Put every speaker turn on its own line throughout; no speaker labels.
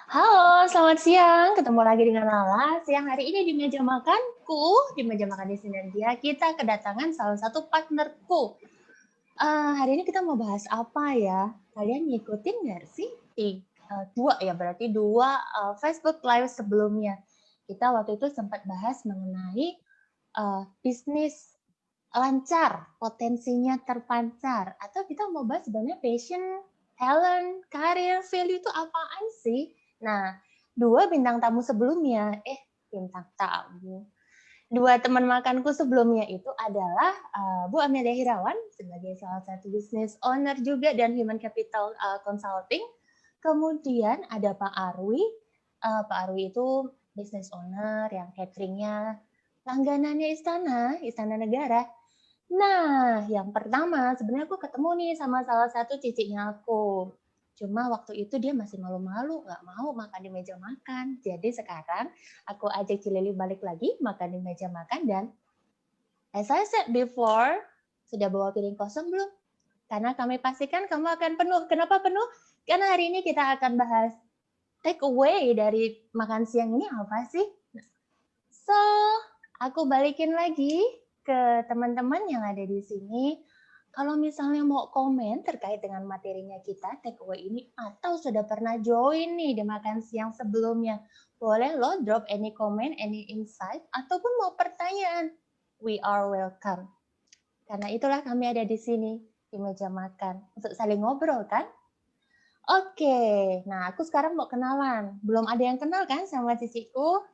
Halo, selamat siang. Ketemu lagi dengan Lala. Siang hari ini di meja makanku, di meja makan di Sinergia, kita kedatangan salah satu partnerku. Hari ini kita mau bahas apa ya? Kalian ngikutin nggak sih? Berarti dua Facebook Live sebelumnya. Kita waktu itu sempat bahas mengenai bisnis lancar, potensinya terpancar. Atau kita mau bahas sebenarnya passion, talent, karir, value itu apaan sih? Nah, dua bintang tamu sebelumnya, bintang tamu. Dua teman makanku sebelumnya itu adalah Bu Amelia Hirawan sebagai salah satu business owner juga dan human capital consulting. Kemudian ada Pak Arwi. Pak Arwi itu business owner yang cateringnya langganannya Istana Negara. Nah, yang pertama sebenarnya aku ketemu nih sama salah satu ciciknya aku. Cuma waktu itu dia masih malu-malu, nggak mau makan di meja makan. Jadi sekarang aku ajak Cilili balik lagi makan di meja makan dan as I said before, sudah bawa piring kosong belum? Karena kami pastikan kamu akan penuh. Kenapa penuh? Karena hari ini kita akan bahas take away dari makan siang ini apa sih? So, aku balikin lagi ke teman-teman yang ada di sini. Kalau misalnya mau komen terkait dengan materinya kita, take away ini, atau sudah pernah join nih di makan siang sebelumnya, boleh lo drop any comment, any insight, ataupun mau pertanyaan. We are welcome. Karena itulah kami ada di sini, di meja makan, untuk saling ngobrol kan? Oke, nah aku sekarang mau kenalan. Belum ada yang kenal kan sama ciciku?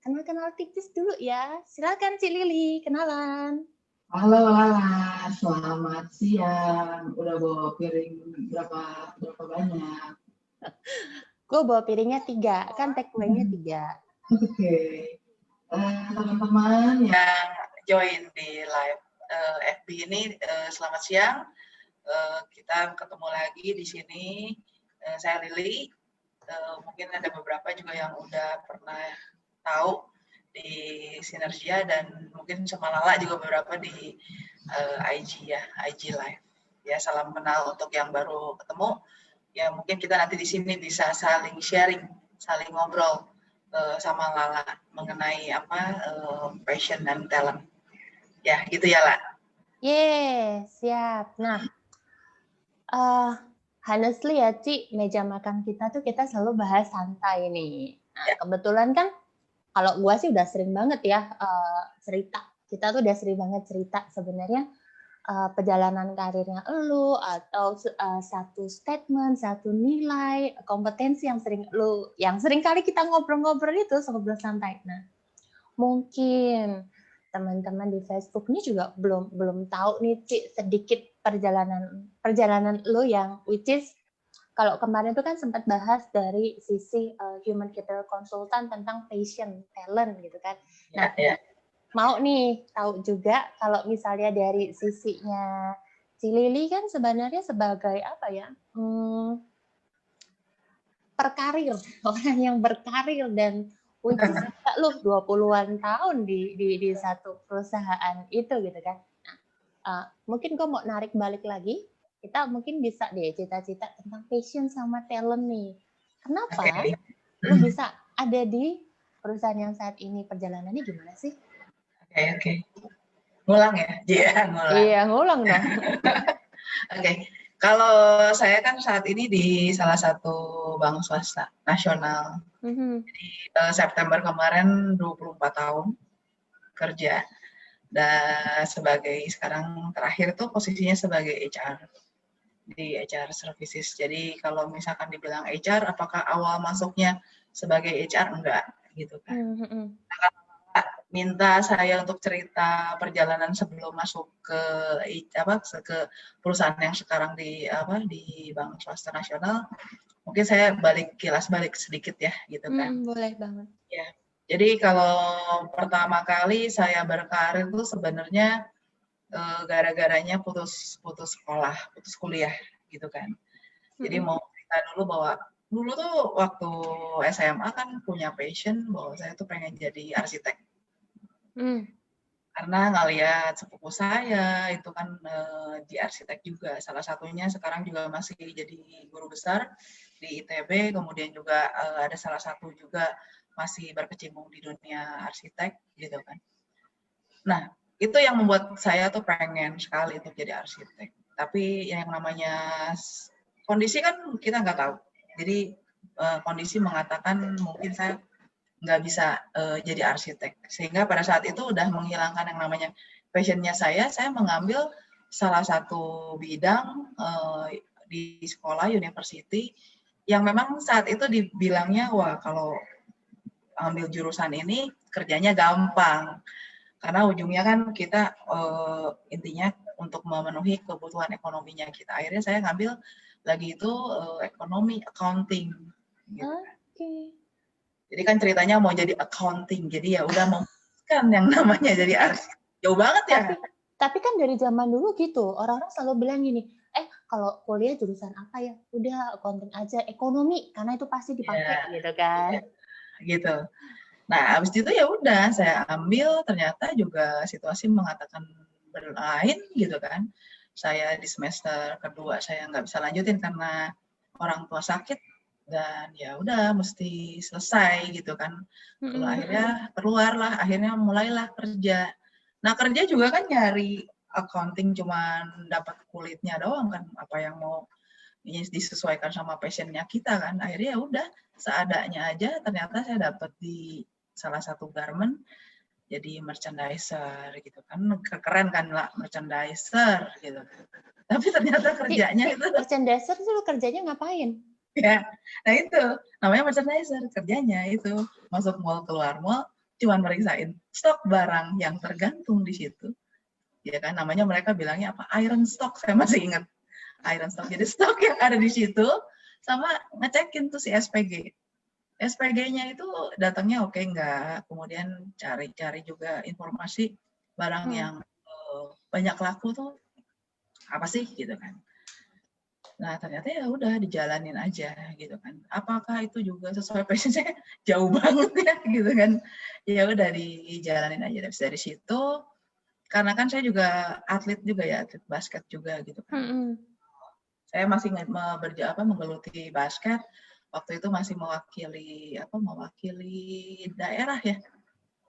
Kenal-kenal tipis dulu ya. Silakan Cik Lili, kenalan.
Halo Lala, selamat siang. Udah bawa piring berapa banyak?
Gue bawa piringnya 3, kan take away-nya 3.
Oke. Teman-teman yang join di live FB ini, selamat siang. Kita ketemu lagi di sini. Saya Lili. Mungkin ada beberapa juga yang udah pernah tahu di Sinergia dan mungkin sama Lala juga beberapa di IG ya, IG Live. Ya, salam kenal untuk yang baru ketemu. Ya, mungkin kita nanti di sini bisa saling sharing, saling ngobrol sama Lala mengenai passion dan talent. Ya, gitu ya, La.
Siap. Nah, honestly ya, Ci, meja makan kita tuh kita selalu bahas santai nih. Nah, kebetulan kan kalau gue sih udah sering banget ya cerita. Kita tuh udah sering banget cerita sebenarnya perjalanan karirnya elu atau satu statement, satu nilai, kompetensi yang sering kali kita ngobrol-ngobrol itu ngobrol santai. Nah, mungkin teman-teman di Facebook ini juga belum tahu nih Ci, sedikit perjalanan lu yang which is kalau kemarin itu kan sempat bahas dari sisi human capital consultant tentang passion, talent gitu kan. Nah, mau nih tahu juga kalau misalnya dari sisinya Cilili kan sebenarnya sebagai apa ya? Perkarir, orang yang berkarir dan which is lu 20-an tahun di satu perusahaan itu gitu kan. Nah, mungkin gue mau narik balik lagi, kita mungkin bisa deh cita-cita tentang passion sama talent nih. Kenapa lu bisa ada di perusahaan yang saat ini, perjalanannya gimana sih?
Oke. Ngulang ya? Ngulang.
Iya, ngulang dong.
Oke. Kalau saya kan saat ini di salah satu bank swasta nasional. Jadi September kemarin 24 tahun kerja. Dan sekarang terakhir tuh posisinya sebagai HR di HR services. Jadi kalau misalkan dibilang HR, apakah awal masuknya sebagai HR? Enggak, gitu kan. Minta saya untuk cerita perjalanan sebelum masuk ke perusahaan yang sekarang di bank swasta nasional, mungkin saya kilas balik sedikit ya, gitu kan.
Boleh banget.
Ya, jadi kalau pertama kali saya berkarir tuh sebenarnya gara-garanya putus sekolah, putus kuliah, gitu kan. Jadi mau cerita dulu bahwa dulu tuh waktu SMA kan punya passion bahwa saya tuh pengen jadi arsitek. Karena ngeliat sepupu saya itu kan di arsitek juga, salah satunya sekarang juga masih jadi guru besar di ITB, kemudian juga ada salah satu juga masih berkecimpung di dunia arsitek gitu kan. Nah, itu yang membuat saya tuh pengen sekali untuk jadi arsitek. Tapi yang namanya kondisi kan kita nggak tahu. Jadi kondisi mengatakan mungkin saya nggak bisa jadi arsitek. Sehingga pada saat itu udah menghilangkan yang namanya passionnya saya mengambil salah satu bidang di sekolah university yang memang saat itu dibilangnya, wah kalau ambil jurusan ini kerjanya gampang. Karena ujungnya kan kita intinya untuk memenuhi kebutuhan ekonominya kita. Akhirnya saya ngambil lagi itu ekonomi, accounting. Gitu.
Oke.
Jadi kan ceritanya mau jadi accounting, jadi ya udah memutuskan yang namanya jadi arsitek. Jauh banget ya.
Tapi kan dari zaman dulu gitu, orang-orang selalu bilang gini, kalau kuliah jurusan apa ya? Udah accounting aja, ekonomi, karena itu pasti dipakai gitu kan.
Gitu. Nah, habis itu ya udah saya ambil, ternyata juga situasi mengatakan berlain gitu kan. Saya di semester kedua saya nggak bisa lanjutin karena orang tua sakit dan ya udah mesti selesai gitu kan. Kalau akhirnya keluarlah, akhirnya mulailah kerja. Nah, kerja juga kan nyari accounting cuman dapat kulitnya doang kan, apa yang mau disesuaikan sama passionnya kita kan. Akhirnya ya udah seadanya aja, ternyata saya dapat di salah satu garment jadi merchandiser gitu kan. Keren kan lah merchandiser gitu. Tapi ternyata kerjanya itu
merchandiser itu kerjanya ngapain?
Ya, nah itu namanya merchandiser, kerjanya itu masuk mall keluar mall cuman meriksain stok barang yang tergantung di situ. Ya kan namanya mereka bilangnya apa? Iron stock, saya masih ingat. Iron stock. Jadi stok yang ada di situ sama ngecekin tuh si SPG. SPG-nya itu datangnya oke enggak, kemudian cari-cari juga informasi barang yang banyak laku tuh apa sih gitu kan. Nah ternyata ya udah dijalanin aja gitu kan. Apakah itu juga sesuai passion saya? Jauh banget ya gitu kan. Ya udah dijalanin aja dari situ. Karena kan saya juga atlet juga ya, atlet basket juga gitu kan. Saya masih menggeluti basket. Waktu itu masih mewakili daerah ya.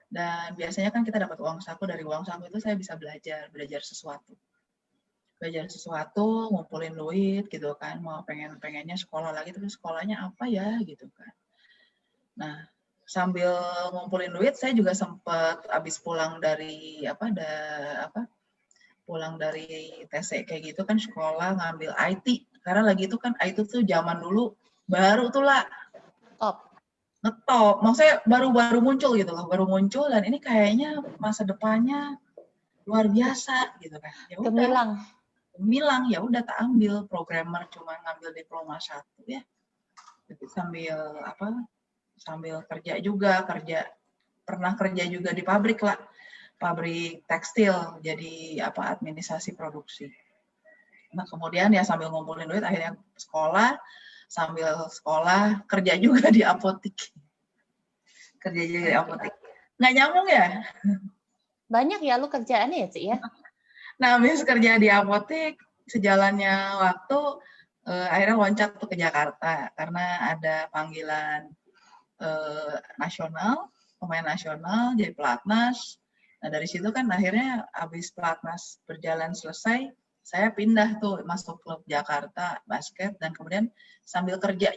Dan biasanya kan kita dapat uang saku, dari uang saku itu saya bisa belajar sesuatu. Belajar sesuatu, ngumpulin duit gitu kan, mau pengennya sekolah lagi, tapi sekolahnya apa ya gitu kan. Nah, sambil ngumpulin duit saya juga sempat habis pulang dari pulang dari TC kayak gitu kan sekolah ngambil IT, karena lagi itu kan IT tuh zaman dulu baru tuh lah ngetop, maksudnya baru muncul gitu loh, baru muncul dan ini kayaknya masa depannya luar biasa gitu kan. Ya udah gemilang ya udah tak ambil programmer, cuma ngambil diploma 1 ya. Jadi sambil kerja juga, pernah kerja juga di pabrik lah, pabrik tekstil, jadi administrasi produksi. Nah kemudian ya sambil ngumpulin duit akhirnya sekolah, sambil sekolah kerja juga di apotek. Nggak nyambung ya?
Banyak ya lu kerjaannya ya, Cik ya?
Nah, habis kerja di apotek, sejalannya waktu, akhirnya loncat tuh ke Jakarta, karena ada panggilan nasional, pemain nasional, jadi pelatnas. Nah, dari situ kan akhirnya habis pelatnas berjalan selesai, saya pindah tuh masuk klub Jakarta basket, dan kemudian sambil kerja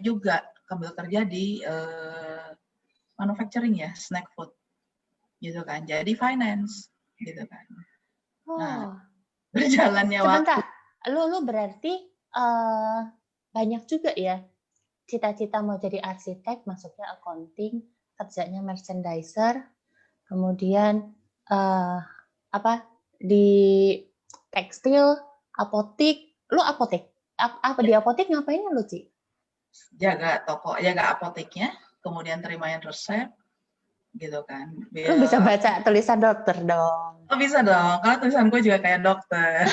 di manufacturing ya, snack food, gitu kan. Jadi finance, gitu kan. Nah, berjalannya
sebentar.
waktu.
Lu berarti banyak juga ya cita-cita mau jadi arsitek, masuknya accounting, kerjanya merchandiser, kemudian di tekstil, apotek. Lu apotek? Apa di apotek ngapainnya lu, Ci?
Jaga toko, jaga apoteknya, kemudian terimain resep, gitu kan.
Lu bisa baca tulisan dokter dong.
Oh bisa dong, karena tulisan gue juga kayak dokter.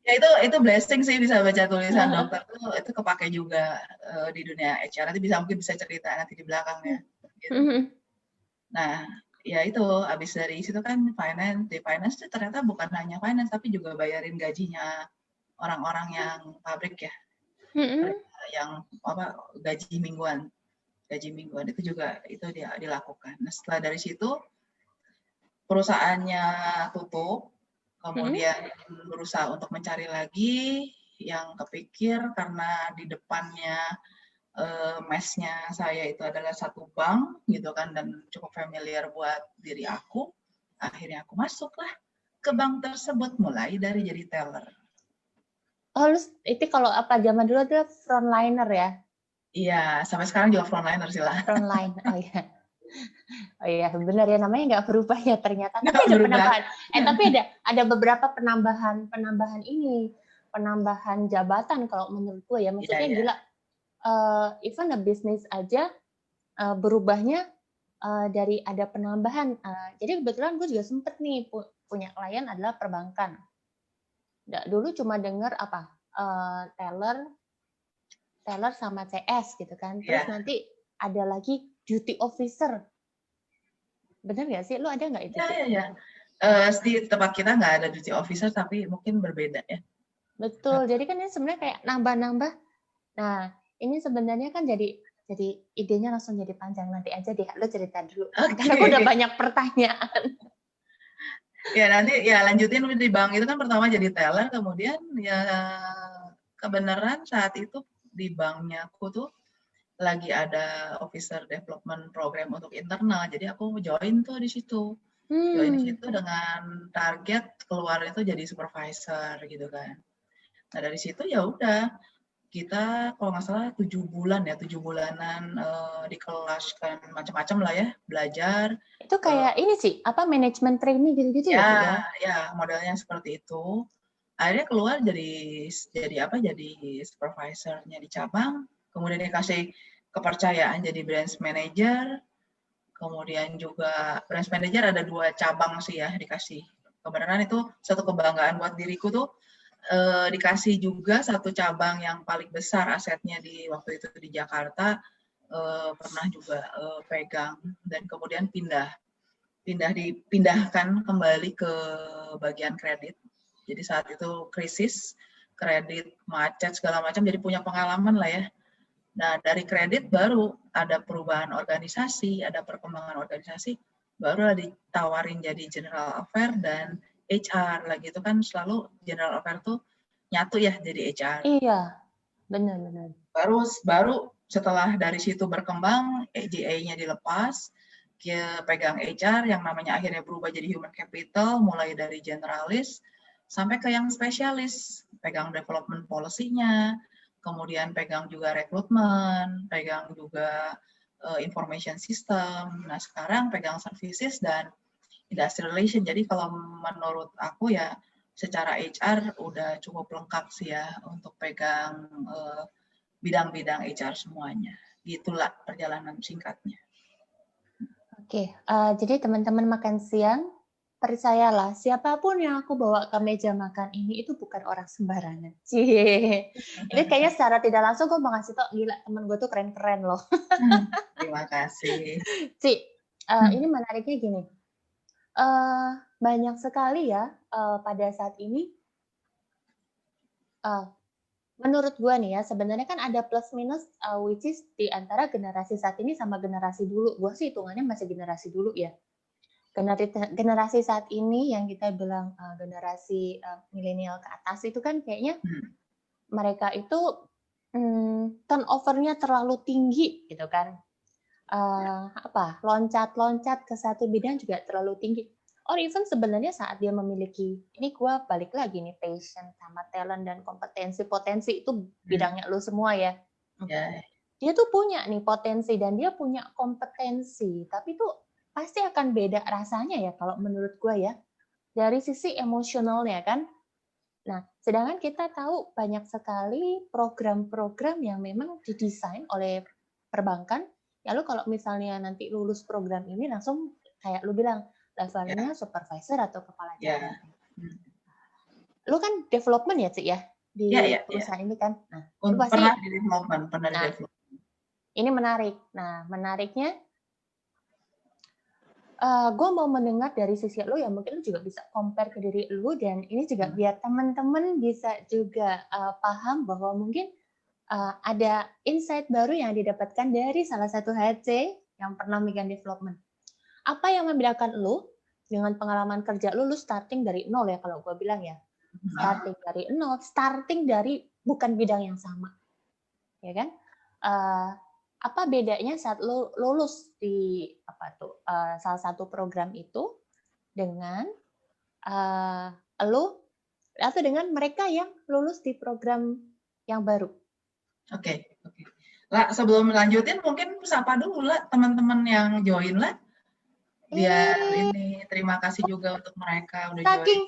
Ya itu blessing sih, bisa baca tulisan dokter tuh, itu kepake juga di dunia HR. Nanti mungkin bisa cerita nanti di belakangnya. Gitu. Nah, ya itu abis dari situ kan finance, di finance tuh ternyata bukan hanya finance tapi juga bayarin gajinya orang-orang yang pabrik ya, yang gaji mingguan itu juga itu dia dilakukan. Nah, setelah dari situ perusahaannya tutup, kemudian berusaha untuk mencari lagi, yang kepikir karena di depannya mesnya saya itu adalah satu bank gitu kan, dan cukup familiar buat diri aku. Akhirnya aku masuklah ke bank tersebut, mulai dari jadi teller.
Oh, lu itu kalau apa zaman dulu tuh frontliner ya?
Iya, sampai sekarang juga frontliner sih lah.
Frontline, oh iya. Oh iya, benar ya, namanya nggak berubah ya ternyata. Tapi
Nggak
ada
berubah.
penambahan. Tapi ada beberapa penambahan ini, penambahan jabatan kalau menurut gue ya. Maksudnya
Iya.
gila, even a business aja berubahnya dari ada penambahan. Jadi kebetulan gue juga sempet nih punya klien adalah perbankan. Dulu cuma dengar apa teller sama CS gitu kan. Terus nanti ada lagi duty officer. Benar nggak sih? Lu ada nggak itu?
Iya. Di tempat kita nggak ada duty officer, tapi mungkin berbeda ya.
Betul. Jadi kan ini sebenarnya kayak nambah-nambah. Nah, ini sebenarnya kan jadi idenya langsung jadi panjang. Nanti aja deh, lu cerita dulu.
Okay.
Karena aku udah banyak pertanyaan.
Ya nanti ya lanjutin di bank itu kan pertama jadi teller, kemudian ya kebenaran saat itu di banknya aku tuh lagi ada officer development program untuk internal, jadi aku join tuh di situ. Join di situ dengan target keluar itu jadi supervisor gitu kan. Nah dari situ ya udah kita kalau nggak salah 7 bulanan di kelas kan macam-macam lah ya, belajar.
Itu kayak ini sih, apa manajemen training gitu-gitu ya?
Ya, modelnya seperti itu. Akhirnya keluar jadi supervisornya di cabang, kemudian dikasih kepercayaan jadi branch manager, kemudian juga branch manager ada 2 cabang sih ya dikasih. Kebenaran itu satu kebanggaan buat diriku tuh, dikasih juga satu cabang yang paling besar asetnya di waktu itu di Jakarta, pernah juga pegang, dan kemudian dipindahkan kembali ke bagian kredit. Jadi saat itu krisis, kredit macet segala macam, jadi punya pengalaman lah ya. Nah dari kredit baru ada perubahan organisasi, ada perkembangan organisasi, baru ditawarin jadi general affair dan HR lagi. Itu kan selalu general affair tuh nyatu ya jadi HR.
Iya, benar.
Baru setelah dari situ berkembang, GA-nya dilepas, pegang HR yang namanya akhirnya berubah jadi human capital, mulai dari generalis sampai ke yang spesialis, pegang development policy-nya, kemudian pegang juga rekrutmen, pegang juga information system. Nah sekarang pegang services dan industrial relation. Jadi kalau menurut aku ya secara HR udah cukup lengkap sih ya untuk pegang bidang-bidang HR semuanya. Gitulah perjalanan singkatnya.
Oke, jadi teman-teman makan siang, percayalah siapapun yang aku bawa ke meja makan ini itu bukan orang sembarangan. Cie. Ini kayaknya secara tidak langsung gue mau ngasih tau, gila temen gue tuh keren-keren loh.
Terima kasih.
Ci, ini menariknya gini. Banyak sekali ya pada saat ini, menurut gue nih ya, sebenarnya kan ada plus minus which is di antara generasi saat ini sama generasi dulu. Gue sih hitungannya masih generasi dulu ya. Generasi saat ini yang kita bilang generasi milenial ke atas itu kan kayaknya mereka itu turnover-nya terlalu tinggi gitu kan. Loncat-loncat ke satu bidang juga terlalu tinggi. Or even sebenarnya saat dia memiliki, ini gue balik lagi nih, passion sama talent dan potensi itu bidangnya lu semua ya. Dia tuh punya nih potensi dan dia punya kompetensi, tapi tuh pasti akan beda rasanya ya kalau menurut gue ya, dari sisi emosionalnya kan. Nah, sedangkan kita tahu banyak sekali program-program yang memang didesain oleh perbankan, ya lu kalau misalnya nanti lulus program ini langsung kayak lu bilang, levelnya supervisor atau kepala cabang. Lu kan development ya, Cik ya? Di perusahaan ini kan? Nah, lu pasti
pernah di development.
Ini menarik. Nah, menariknya gue mau mendengar dari sisi lu, ya mungkin lu juga bisa compare ke diri lu, dan ini juga biar teman-teman bisa juga paham bahwa mungkin ada insight baru yang didapatkan dari salah satu HC yang pernah megang development. Apa yang membedakan lu dengan pengalaman kerja lu starting dari nol ya, kalau gue bilang ya. Starting dari nol, starting dari bukan bidang yang sama. Ya kan? Apa bedanya saat lu lulus di salah satu program itu dengan lu atau dengan mereka yang lulus di program yang baru?
Oke. Lah, sebelum lanjutin mungkin sapa dulu lah teman-teman yang join lah. Biar ini terima kasih juga untuk mereka udah join.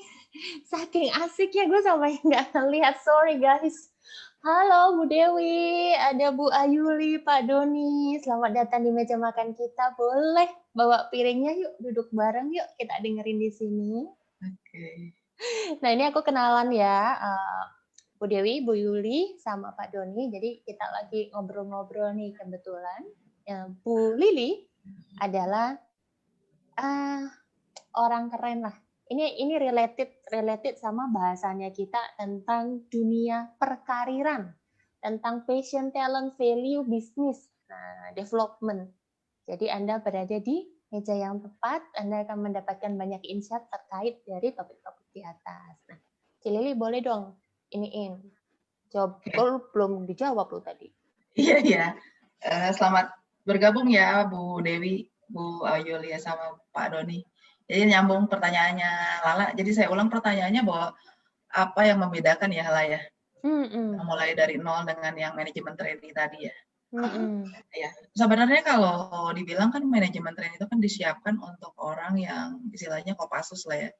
Saking asiknya gue sampai nggak ngeliat, sorry guys. Halo Bu Dewi, ada Bu Ayuli, Pak Doni, selamat datang di meja makan kita. Boleh bawa piringnya yuk, duduk bareng yuk, kita dengerin di sini.
Oke.
Nah ini aku kenalan ya, Bu Dewi, Bu Yuli, sama Pak Doni. Jadi kita lagi ngobrol-ngobrol nih kebetulan. Bu Lili adalah orang keren lah. Ini related sama bahasanya kita tentang dunia perkariran, tentang passion, talent, value, bisnis, development. Jadi Anda berada di meja yang tepat, Anda akan mendapatkan banyak insight terkait dari topik-topik di atas. Nah, Cilili boleh dong iniin. Jawab, belum dijawab lo tadi.
Iya. Selamat bergabung ya Bu Dewi, Bu Yulia sama Pak Doni. Jadi nyambung pertanyaannya Lala. Jadi saya ulang pertanyaannya bahwa apa yang membedakan ya Lala ya? Mulai dari nol dengan yang manajemen training tadi ya. Ya, sebenarnya kalau dibilang kan manajemen training itu kan disiapkan untuk orang yang istilahnya Kopassus lah ya.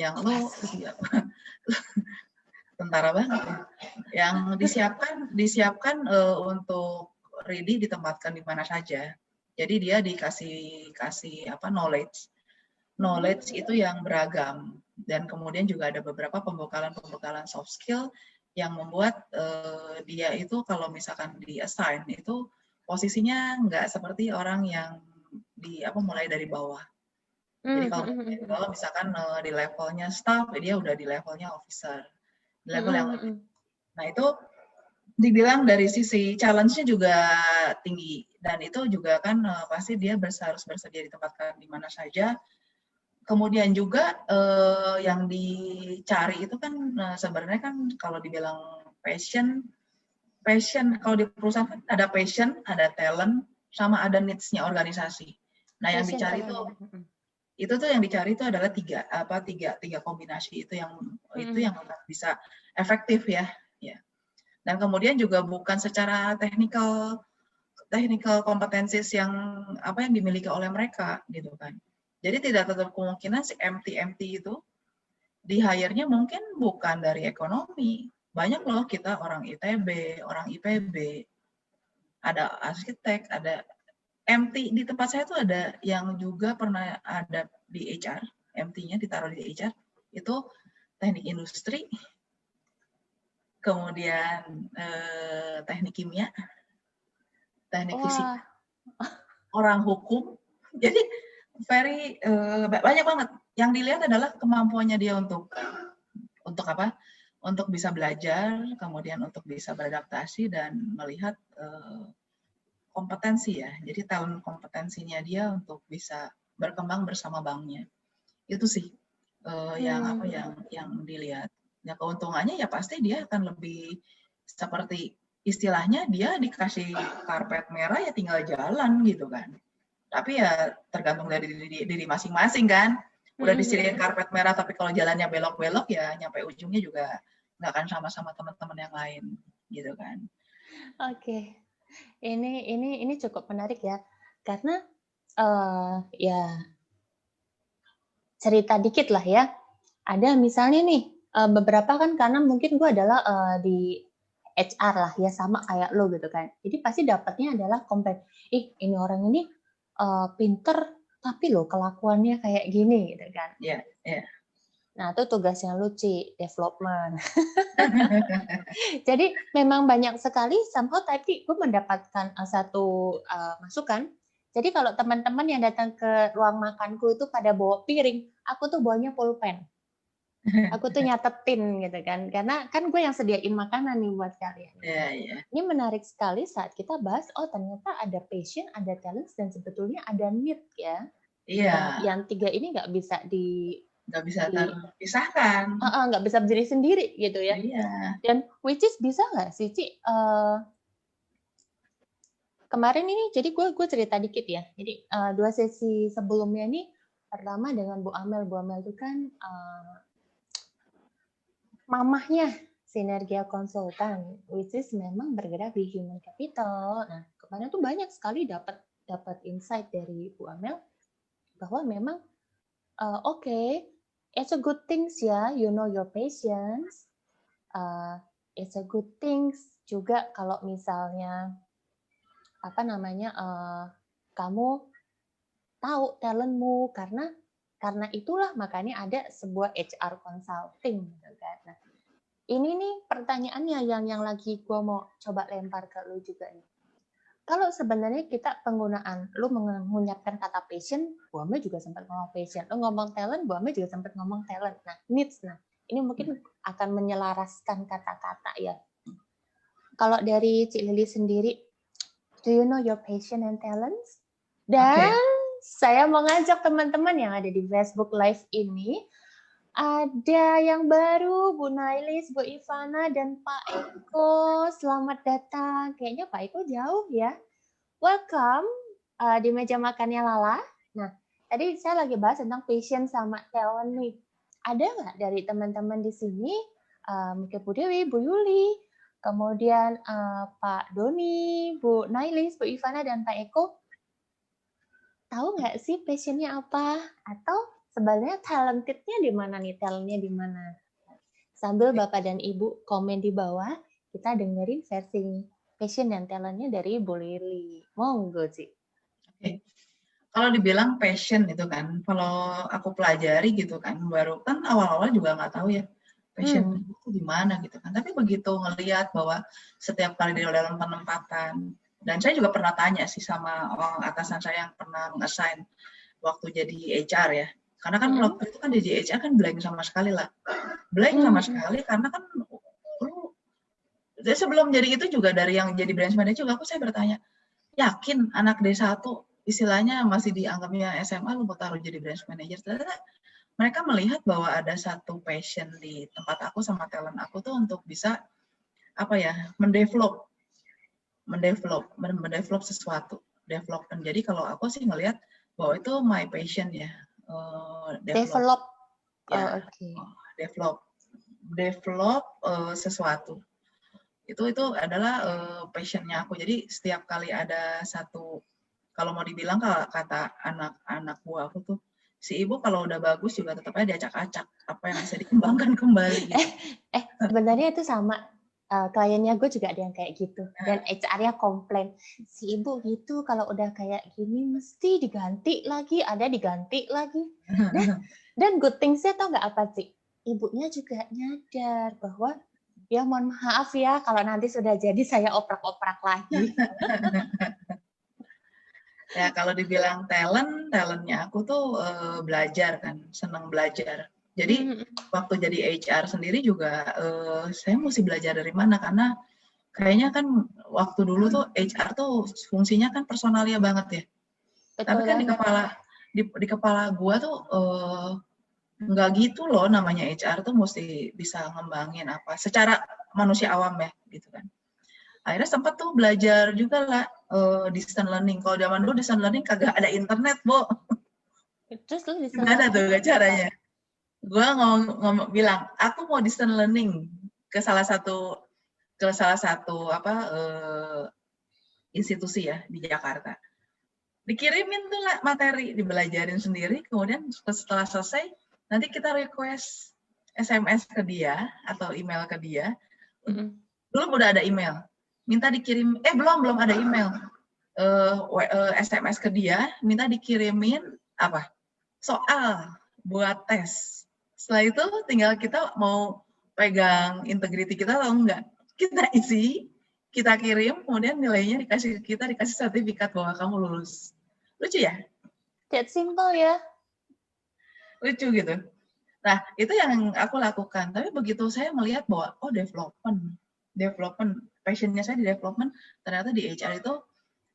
Yang lu tentara banget ya. Yang disiapkan untuk ready ditempatkan di mana saja. Jadi dia dikasih knowledge itu yang beragam, dan kemudian juga ada beberapa pembekalan soft skill yang membuat dia itu kalau misalkan di assign itu posisinya nggak seperti orang yang mulai dari bawah. Jadi kalau misalkan di levelnya staff, dia udah di levelnya officer, di level yang lebih. Nah itu dibilang dari sisi challenge-nya juga tinggi, dan itu juga kan pasti dia harus bersedia ditempatkan di mana saja. Kemudian juga yang dicari itu kan sebenarnya kan kalau dibilang passion kalau di perusahaan kan ada passion, ada talent, sama ada needs-nya organisasi. Nah, yang dicari itu tuh yang dicari itu adalah tiga kombinasi itu yang bisa efektif ya. Dan kemudian juga bukan secara technical competencies yang dimiliki oleh mereka gitu kan. Jadi tidak tertutup kemungkinan si MT itu di hire-nya mungkin bukan dari ekonomi. Banyak loh kita orang ITB, orang IPB, ada arsitek, ada MT di tempat saya tuh ada yang juga pernah ada di HR, MT-nya ditaruh di HR, itu teknik industri, kemudian teknik kimia, teknik fisika, orang hukum. Jadi banyak banget. Yang dilihat adalah kemampuannya dia untuk bisa belajar, kemudian untuk bisa beradaptasi dan melihat kompetensi ya. Jadi talent kompetensinya dia untuk bisa berkembang bersama banknya. Itu sih yang dilihat. Ya keuntungannya ya pasti dia akan lebih seperti istilahnya dia dikasih karpet merah ya tinggal jalan gitu kan. Tapi ya tergantung dari diri masing-masing kan. Udah disediain karpet merah, tapi kalau jalannya belok-belok ya nyampe ujungnya juga nggak akan sama-sama teman-teman yang lain, gitu kan.
Oke, ini cukup menarik ya, karena ya cerita dikit lah ya. Ada misalnya nih beberapa kan, karena mungkin gue adalah di HR lah ya, sama kayak lo gitu kan. Jadi pasti dapatnya adalah komplain, ini orang ini pinter tapi lo kelakuannya kayak gini gitu kan.
Iya.
Nah itu tugasnya lu, Ci, development. Jadi memang banyak sekali somehow tadi gue mendapatkan satu masukan, Jadi kalau teman-teman yang datang ke ruang makanku itu pada bawa piring, aku tuh bawanya pulpen. Aku tuh nyatetin gitu kan, karena kan gue yang sediain makanan nih buat kalian.
Iya.
Ini menarik sekali saat kita bahas, oh ternyata ada passion, ada talent, dan sebetulnya ada need ya.
Iya.
Yang tiga ini nggak bisa
terpisahkan.
Nggak bisa berdiri sendiri gitu ya.
Iya.
Dan which is bisa nggak sih, Ci? Kemarin ini, jadi gue cerita dikit ya. Jadi 2 sesi sebelumnya nih, pertama dengan Bu Amel. Bu Amel itu kan mamahnya Sinergia Konsultan, which is memang bergerak di human capital. Nah, kemarin tuh banyak sekali dapat insight dari Bu Amel bahwa memang okay, it's a good things ya, you know your patience. It's a good things juga kalau misalnya kamu tahu talentmu, karena itulah makanya ada sebuah HR consulting gitu kan. Nah, ini nih pertanyaannya yang lagi gue mau coba lempar ke lu juga nih. Kalau sebenarnya kita lu mengunyapkan kata passion, Bu Amel juga sempat ngomong passion. Lu ngomong talent, Bu Amel juga sempat ngomong talent. Nah, needs. Nah, ini mungkin akan menyelaraskan kata-kata ya. Kalau dari Cik Lili sendiri, do you know your passion and talents? Dan saya mau ngajak teman-teman yang ada di Facebook Live ini, ada yang baru, Bu Nailis, Bu Ivana, dan Pak Eko. Selamat datang. Kayaknya Pak Eko jauh ya. Welcome di meja makannya Lala. Nah, tadi saya lagi bahas tentang passion sama talent nih. Ada nggak dari teman-teman di sini, mungkin Bu Dewi, Bu Yuli, kemudian Pak Doni, Bu Nailis, Bu Ivana, dan Pak Eko, tahu nggak sih passionnya apa? Atau sebenarnya talented-nya di mana nih? Talent-nya di mana? Sambil Bapak dan Ibu komen di bawah, kita dengerin versi passion dan talent-nya dari Bu Lili. Monggo, Ci.
Kalau dibilang passion itu kan, kalau aku pelajari gitu kan, baru kan awal-awal juga nggak tahu ya passion itu di mana gitu kan. Tapi begitu ngelihat bahwa setiap kali di dalam penempatan, dan saya juga pernah tanya sih sama atasan saya yang pernah nge-assign waktu jadi HR ya. Karena kan waktu itu kan jadi HR kan blank sama sekali lah. Blank sama sekali karena kan sebelum jadi itu juga dari yang jadi branch manager juga saya bertanya, yakin anak D1 istilahnya masih dianggapnya SMA lu mau taruh jadi branch manager. Ternyata mereka melihat bahwa ada satu passion di tempat aku sama talent aku tuh untuk bisa mendevelop sesuatu, development. Jadi kalau aku sih ngelihat bahwa itu my passion ya, develop sesuatu. Itu adalah passionnya aku. Jadi setiap kali ada satu, kalau mau dibilang kata anak buah aku tuh, si ibu kalau udah bagus juga tetap aja diacak-acak apa yang bisa dikembangkan kembali. Gitu.
Sebenarnya itu sama kliennya gue juga ada yang kayak gitu. Dan HR-nya komplain, si ibu gitu kalau udah kayak gini mesti diganti lagi, diganti lagi. Dan good things-nya tau nggak apa sih? Ibunya juga nyadar bahwa ya mohon maaf ya kalau nanti sudah jadi saya oprak-oprak lagi.
Ya kalau dibilang talentnya aku tuh belajar kan, senang belajar. Jadi waktu jadi HR sendiri juga saya mesti belajar dari mana, karena kayaknya kan waktu dulu tuh HR tuh fungsinya kan personalia banget ya. Betul. Tapi kan di kepala gua tuh nggak gitu loh, namanya HR tuh mesti bisa ngembangin apa secara manusia awam ya gitu kan. Akhirnya sempat tuh belajar juga lah distance learning. Kalau zaman dulu distance learning kagak ada internet, Bo.
Terus lu
gimana tuh caranya? Gue ngomong bilang, aku mau distance learning ke salah satu institusi ya di Jakarta. Dikirimin tuh lah materi, dibelajarin sendiri, kemudian setelah selesai nanti kita request SMS ke dia atau email ke dia. Belum udah ada email. Minta dikirim, belum ada email. SMS ke dia, minta dikirimin soal buat tes. Setelah itu tinggal kita mau pegang integriti kita atau enggak. Kita isi, kita kirim, kemudian nilainya dikasih ke kita, dikasih sertifikat bahwa kamu lulus. Lucu ya?
That simple ya.
Lucu gitu. Nah, itu yang aku lakukan. Tapi begitu saya melihat bahwa, oh development, passionnya saya di development, ternyata di HR itu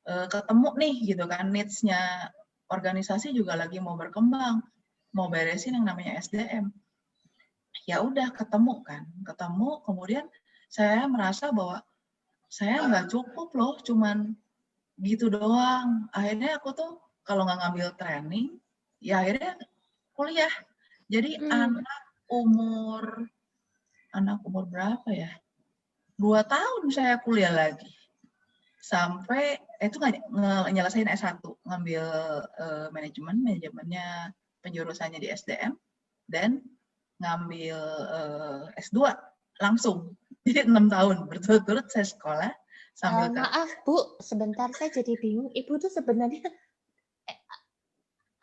ketemu nih gitu kan, needs-nya organisasi juga lagi mau berkembang, mau beresin yang namanya SDM. Ya udah ketemu, kemudian saya merasa bahwa saya nggak cukup loh, cuman gitu doang. Akhirnya aku tuh kalau nggak ngambil training, ya akhirnya kuliah. Jadi umur berapa ya? 2 tahun saya kuliah lagi. Sampai itu nyelesain S1, ngambil manajemennya penjurusannya di SDM, dan ngambil S2 langsung. Jadi 6 tahun berturut-turut saya sekolah sambil
Maaf Bu, sebentar saya jadi bingung. Ibu tuh sebenarnya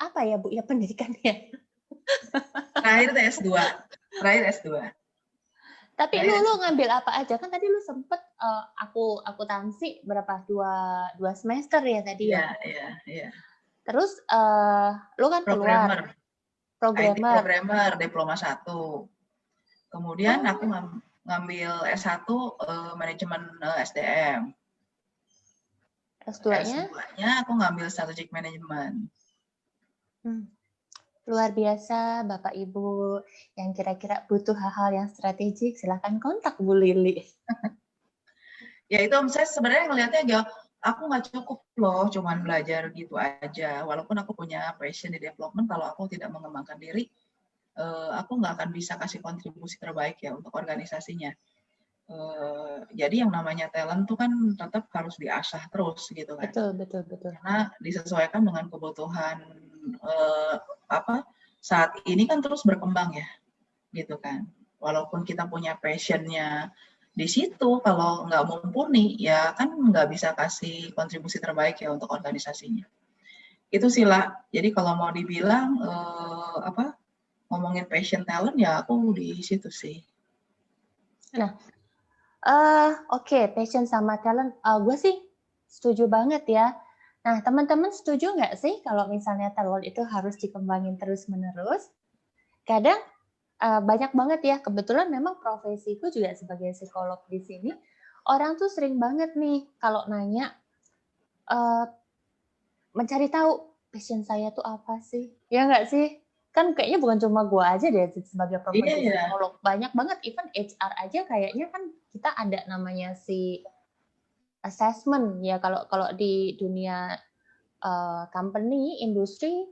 apa ya Bu ya pendidikannya?
Terakhir S2.
Tapi lu ngambil apa aja? Kan tadi lu sempet akuntansi berapa? Dua semester ya tadi ya?
Iya.
Terus lu kan keluar
IT programmer diploma 1. Kemudian aku ngambil S1 manajemen SDM. S2-nya aku ngambil strategic management.
Luar biasa, Bapak Ibu yang kira-kira butuh hal-hal yang strategik, silahkan kontak Bu Lili.
Ya itu saya sebenarnya ngelihatnya aku nggak cukup loh, cuman belajar gitu aja. Walaupun aku punya passion di development, kalau aku tidak mengembangkan diri, aku nggak akan bisa kasih kontribusi terbaik ya untuk organisasinya. Jadi yang namanya talent tuh kan tetap harus diasah terus gitu kan.
Betul.
Karena disesuaikan dengan kebutuhan saat ini kan terus berkembang ya, gitu kan. Walaupun kita punya passionnya di situ, kalau nggak mumpuni ya kan nggak bisa kasih kontribusi terbaik ya untuk organisasinya. Itu sih lah. Jadi kalau mau dibilang ngomongin passion talent ya aku di situ sih.
Nah, oke, passion sama talent, gue sih setuju banget ya. Nah, teman-teman setuju nggak sih kalau misalnya talent itu harus dikembangin terus-menerus? Kadang banyak banget ya, kebetulan memang profesiku juga sebagai psikolog di sini, orang tuh sering banget nih kalau nanya, mencari tahu passion saya tuh apa sih? Ya nggak sih? Kan kayaknya bukan cuma gue aja deh sebagai profesi psikolog. Banyak banget, even HR aja kayaknya kan kita ada namanya si assessment ya kalau di dunia company, industri,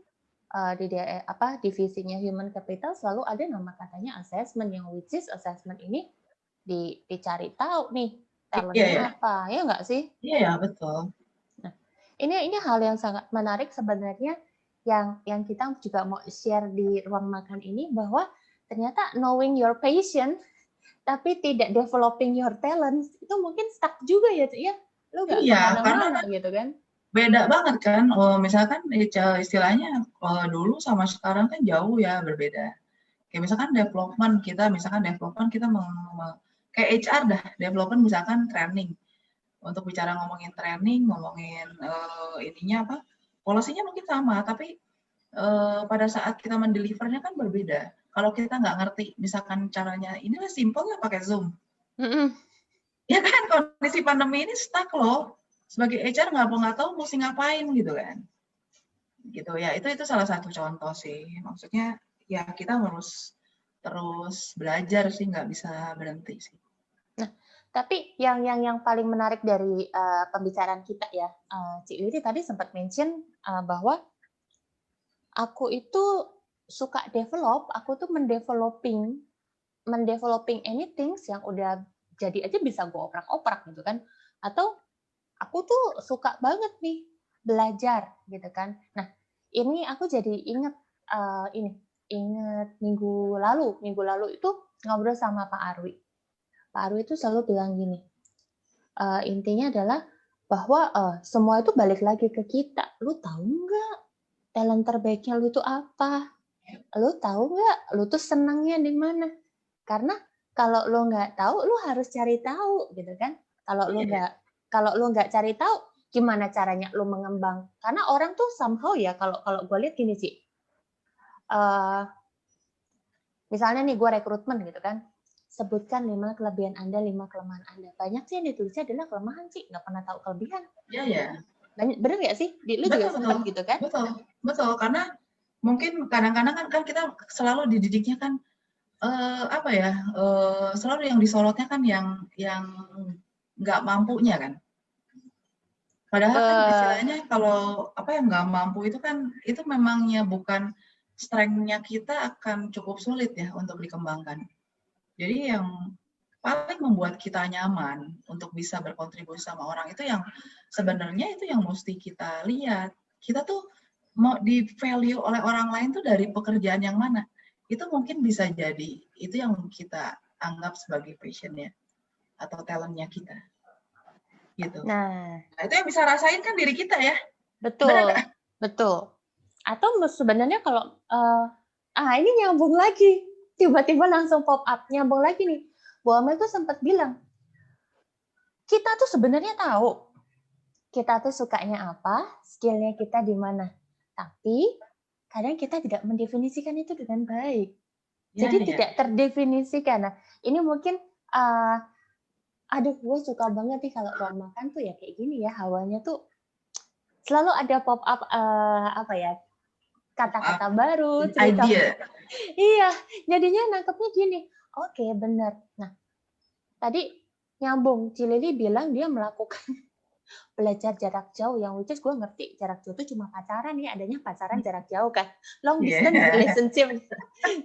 di divisinya human capital selalu ada nama katanya assessment, yang which is assessment ini dicari tahu nih talentnya apa, ya nggak sih?
Iya, betul.
Nah, ini hal yang sangat menarik sebenarnya yang kita juga mau share di ruang makan ini, bahwa ternyata knowing your passion tapi tidak developing your talent itu mungkin stuck juga ya, Cik ya. Lu nggak kemana-mana gitu kan.
Beda banget kan, misalkan istilahnya dulu sama sekarang kan jauh ya, berbeda. Kayak misalkan development kita kayak HR dah, development misalkan training. Untuk bicara ngomongin training, ngomongin polisinya mungkin sama, tapi pada saat kita mendelivernya kan berbeda. Kalau kita nggak ngerti, misalkan caranya, inilah simple ya pakai Zoom. Ya kan, kondisi pandemi ini stuck loh. Sebagai HR nggak tahu mesti ngapain gitu kan. Gitu ya, itu salah satu contoh sih. Maksudnya ya kita harus terus belajar sih, nggak bisa berhenti sih.
Nah, tapi yang paling menarik dari pembicaraan kita ya, Cik Lili tadi sempat mention bahwa aku itu suka develop, aku tuh mendeveloping anything yang udah jadi aja bisa gue oprak-oprak gitu kan. Atau aku tuh suka banget nih belajar gitu kan. Nah, ini aku jadi inget minggu lalu itu ngobrol sama Pak Arwi. Pak Arwi itu selalu bilang gini, intinya adalah bahwa semua itu balik lagi ke kita. Lu tahu nggak talent terbaiknya lu itu apa? Lu tahu nggak lu tuh senangnya di mana? Karena kalau lu nggak tahu, lu harus cari tahu gitu kan. Kalau lu nggak cari tahu, gimana caranya lu mengembang? Karena orang tuh somehow ya kalau gue lihat gini sih, misalnya nih gue rekrutmen gitu kan, sebutkan 5 kelebihan Anda, 5 kelemahan Anda. Banyak sih yang ditulisnya adalah kelemahan sih, nggak pernah tahu kelebihan.
Iya.
Bener nggak sih? Lu juga sempat gitu kan?
Betul. Karena mungkin kadang-kadang kan kita selalu dididiknya kan selalu yang disorotnya kan yang nggak mampunya kan. Padahal kan istilahnya kalau yang nggak mampu itu kan itu memangnya bukan strength-nya kita akan cukup sulit ya untuk dikembangkan. Jadi yang paling membuat kita nyaman untuk bisa berkontribusi sama orang itu yang sebenarnya itu yang mesti kita lihat. Kita tuh mau di value oleh orang lain tuh dari pekerjaan yang mana. Itu mungkin bisa jadi itu yang kita anggap sebagai passion-nya atau talent-nya kita. Gitu. Nah, itu yang bisa rasain kan diri kita ya.
Betul. Atau sebenarnya kalau ini nyambung lagi, tiba-tiba langsung pop up nyambung lagi nih. Bu Amel tuh sempat bilang, kita tuh sebenarnya tahu kita tuh sukanya apa, skillnya kita di mana. Tapi kadang kita tidak mendefinisikan itu dengan baik. Jadi tidak terdefinisikan. Nah, ini mungkin gue suka banget nih kalau ruang makan tuh ya kayak gini ya, hawanya tuh selalu ada pop up kata-kata baru, cerita. Iya, jadinya nangkepnya gini. Oke, benar. Nah, tadi nyambung, Cilili bilang dia melakukan belajar jarak jauh, yang which is gue ngerti jarak jauh itu cuma pacaran ya, adanya pacaran jarak jauh kan, long distance relationship.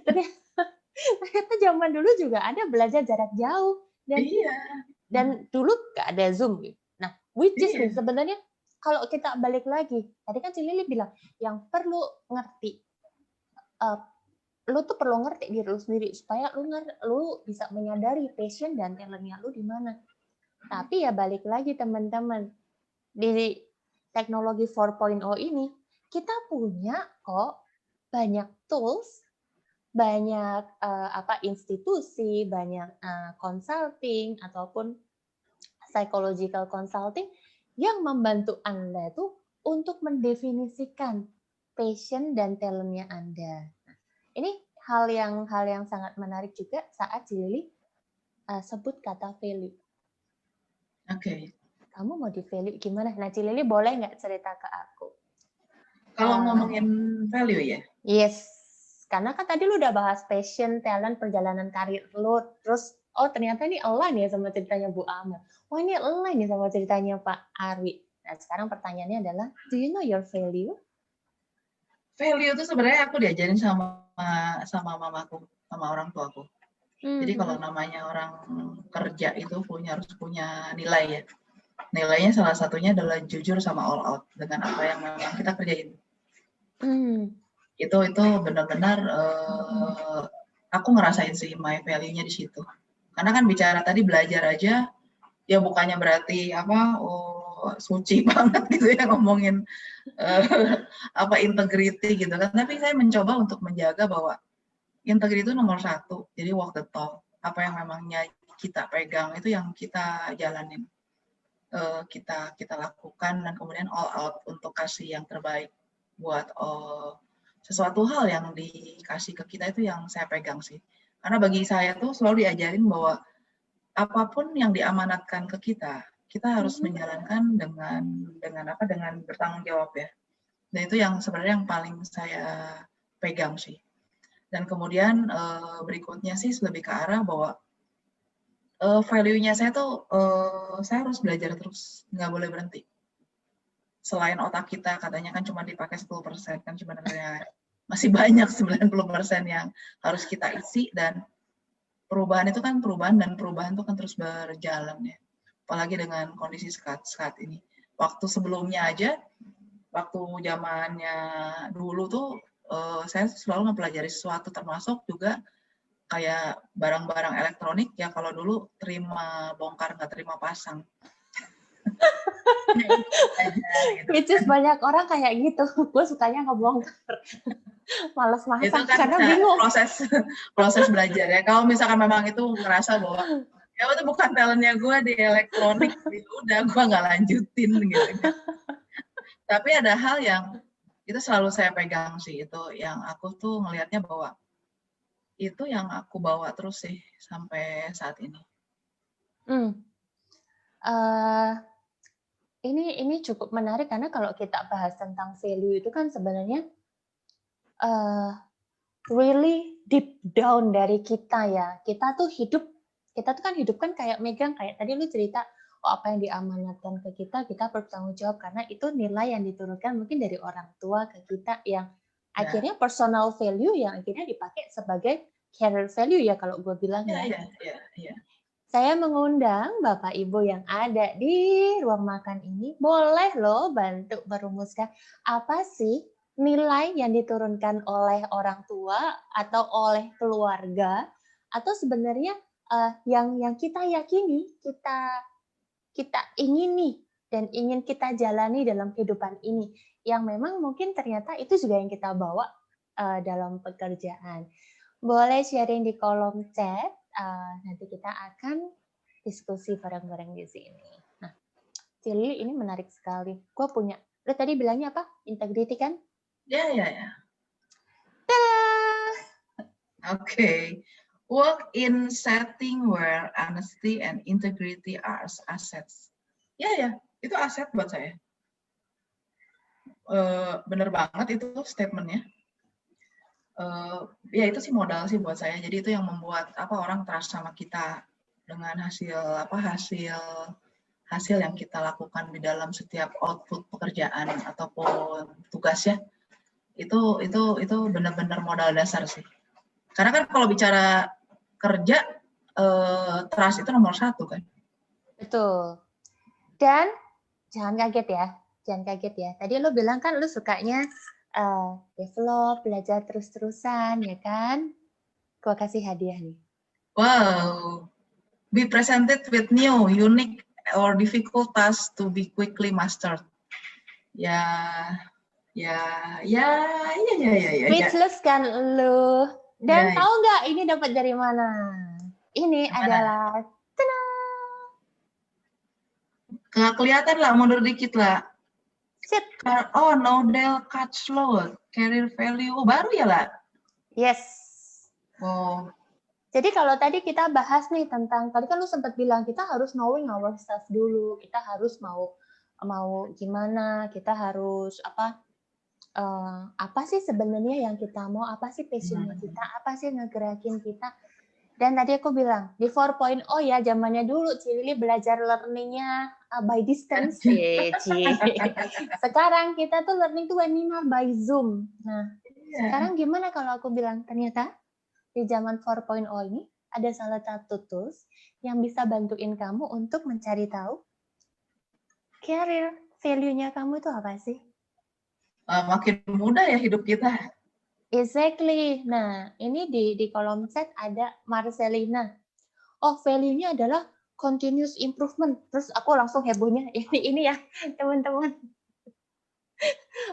Ternyata zaman dulu juga ada belajar jarak jauh dan dulu gak ada Zoom. Nah, which is sebenarnya kalau kita balik lagi, tadi kan Cilili bilang yang perlu ngerti, lu tuh perlu ngerti diri lu sendiri supaya lu bisa menyadari passion dan talentnya lu di mana. Tapi ya balik lagi teman-teman, di teknologi 4.0 ini kita punya kok banyak tools, banyak institusi, banyak consulting ataupun psychological consulting yang membantu Anda tuh untuk mendefinisikan passion dan talentnya Anda. Ini hal yang sangat menarik juga saat Cilili sebut kata value.
Oke.
Kamu mau di value gimana? Nah, Cilili boleh nggak cerita ke aku?
Kalau ngomongin value ya?
Yes. Karena kan tadi lu udah bahas passion, talent, perjalanan karir lu. Terus, ternyata ini align ya sama ceritanya Bu Amel. Ini align ya sama ceritanya Pak Arwi. Nah, sekarang pertanyaannya adalah, do you know your value?
Value itu sebenarnya aku diajarin sama mamaku, sama orang tuaku. Jadi kalau namanya orang kerja itu harus punya nilai ya. Nilainya salah satunya adalah jujur sama all out dengan apa yang memang kita kerjain. Itu benar-benar aku ngerasain sih my value-nya di situ. Karena kan bicara tadi belajar aja, ya bukannya berarti suci banget gitu ya ngomongin integrity gitu kan. Tapi saya mencoba untuk menjaga bahwa integrity itu nomor 1. Jadi walk the talk. Apa yang memangnya kita pegang itu yang kita jalanin. Kita lakukan dan kemudian all out untuk kasih yang terbaik buat sesuatu hal yang dikasih ke kita itu yang saya pegang sih. Karena bagi saya tuh selalu diajarin bahwa apapun yang diamanatkan ke kita harus menjalankan dengan bertanggung jawab ya. Dan itu yang sebenarnya yang paling saya pegang sih. Dan kemudian berikutnya sih lebih ke arah bahwa value-nya saya tuh saya harus belajar terus, nggak boleh berhenti. Selain otak kita katanya kan cuma dipakai 10%, kan sebenarnya masih banyak 90% yang harus kita isi, dan perubahan itu kan perubahan itu kan terus berjalan ya. Apalagi dengan kondisi saat ini. Waktu sebelumnya aja, waktu zamannya dulu tuh saya selalu mempelajari sesuatu, termasuk juga kayak barang-barang elektronik ya, kalau dulu terima bongkar nggak terima pasang.
Which is banyak orang kayak gitu. Gue sukanya ngebongkar. Males masang
itu kan
karena bingung.
Proses belajar ya. Kalau misalkan memang itu ngerasa bahwa Ya itu bukan talentnya gue di elektronik, ya udah gue nggak lanjutin gitu kan. Tapi ada hal yang itu selalu saya pegang sih, itu yang aku tuh ngelihatnya bahwa itu yang aku bawa terus sih sampai saat ini.
Hmm. Uh, ini cukup menarik karena kalau kita bahas tentang value itu kan sebenarnya really deep down dari kita ya. Kita tuh kan hidup kan kayak megang, kayak tadi lu cerita, oh apa yang diamanatkan ke kita bertanggung jawab karena itu nilai yang diturunkan mungkin dari orang tua ke kita yang akhirnya personal value yang akhirnya dipakai sebagai career value ya kalau gue bilang ya. Saya mengundang Bapak Ibu yang ada di ruang makan ini, boleh loh bantu merumuskan apa sih nilai yang diturunkan oleh orang tua atau oleh keluarga, atau sebenarnya yang kita yakini, kita ingini dan ingin kita jalani dalam kehidupan ini, yang memang mungkin ternyata itu juga yang kita bawa dalam pekerjaan. Boleh sharing di kolom chat, nanti kita akan diskusi bareng-bareng di sini. Nah, Cili ini menarik sekali. Gue punya, lo tadi bilangnya apa? Integrity kan?
Ya. Okay. Work in setting where honesty and integrity are assets. Ya, itu aset buat saya. Bener banget itu statementnya. Ya itu sih modal sih buat saya. Jadi itu yang membuat orang trust sama kita dengan hasil yang kita lakukan di dalam setiap output pekerjaan ataupun tugasnya. Itu benar-benar modal dasar sih. Karena kan kalau bicara kerja, trust itu nomor 1 kan.
Betul. Dan jangan kaget ya. Tadi lo bilang kan lo sukanya develop, belajar terus-terusan, ya kan? Gua kasih hadiah nih.
Wow. Be presented with new, unique, or difficult tasks to be quickly mastered. Ya.
Speechless kan lo. Dan tahu nggak ini dapat dari mana? Ini adalah
nggak kelihatan lah, mundur dikit lah.
Sip.
Oh, Nodel Catchlow, career value. Oh, baru ya lah?
Yes.
Oh.
Jadi kalau tadi kita bahas nih tentang, tadi kan lu sempat bilang kita harus knowing our stuff dulu, kita harus mau gimana, kita harus apa sih sebenarnya yang kita mau, apa sih passionnya kita, apa sih ngegerakin kita. Dan tadi aku bilang, di 4.0 ya, zamannya dulu, Cili belajar learning-nya by distance. Sekarang kita tuh learning tuh webinar by Zoom. Nah, sekarang gimana kalau aku bilang, ternyata di zaman 4.0 ini ada salah satu tools yang bisa bantuin kamu untuk mencari tahu career value-nya kamu itu apa sih?
Makin mudah ya hidup kita.
Exactly. Nah, ini di kolom chat ada Marcelina. Oh, value-nya adalah continuous improvement. Terus aku langsung hebohnya, ini ya teman-teman.